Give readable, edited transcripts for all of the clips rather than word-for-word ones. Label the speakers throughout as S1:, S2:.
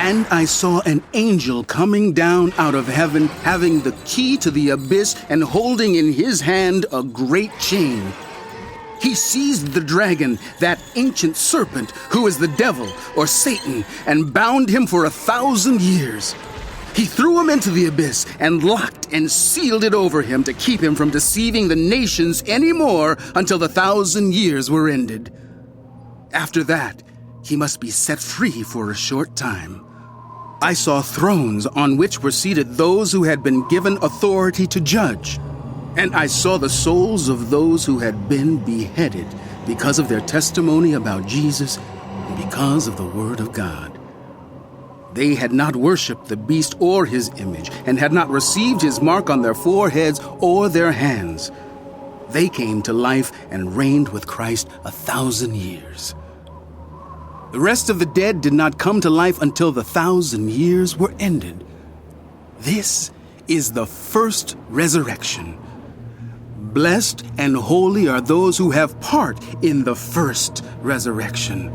S1: And I saw an angel coming down out of heaven, having the key to the abyss and holding in his hand a great chain. He seized the dragon, that ancient serpent, who is the devil, or Satan, and bound him for 1,000 years. He threw him into the abyss and locked and sealed it over him to keep him from deceiving the nations any more until the 1,000 years were ended. After that, he must be set free for a short time. I saw thrones on which were seated those who had been given authority to judge. And I saw the souls of those who had been beheaded because of their testimony about Jesus and because of the word of God. They had not worshipped the beast or his image and had not received his mark on their foreheads or their hands. They came to life and reigned with Christ 1,000 years. The rest of the dead did not come to life until the 1,000 years were ended. This is the first resurrection. Blessed and holy are those who have part in the first resurrection.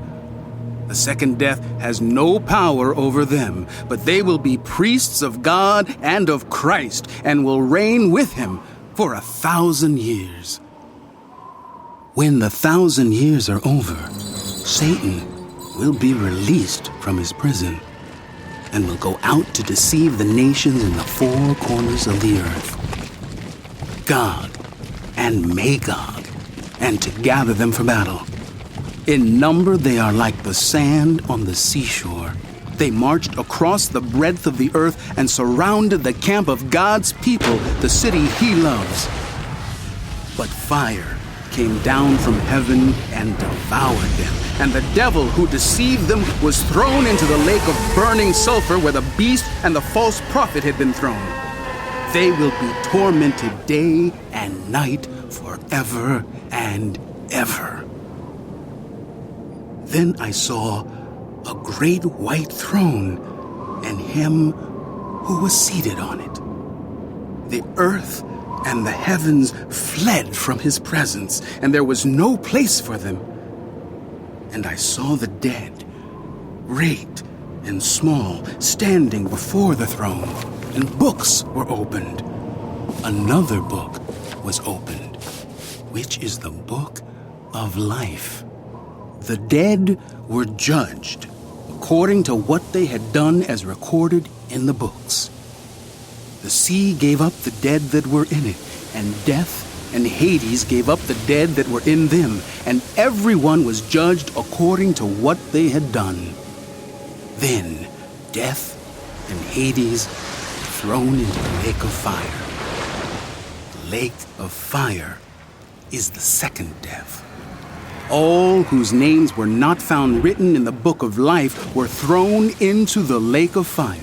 S1: The second death has no power over them, but they will be priests of God and of Christ and will reign with him for 1,000 years. When the 1,000 years are over, Satan will be released from his prison and will go out to deceive the nations in the four corners of the earth, Gog and Magog, and to gather them for battle. In number they are like the sand on the seashore. They marched across the breadth of the earth and surrounded the camp of God's people, the city he loves. But fire came down from heaven and devoured them, and the devil who deceived them was thrown into the lake of burning sulfur where the beast and the false prophet had been thrown. They will be tormented day and night forever and ever. Then I saw a great white throne and him who was seated on it. The earth and the heavens fled from his presence, and there was no place for them. And I saw the dead, great and small, standing before the throne, and books were opened. Another book was opened, which is the book of life. The dead were judged according to what they had done as recorded in the books. The sea gave up the dead that were in it, and death and Hades gave up the dead that were in them, and everyone was judged according to what they had done. Then death and Hades were thrown into the lake of fire. The lake of fire is the second death. All whose names were not found written in the book of life were thrown into the lake of fire.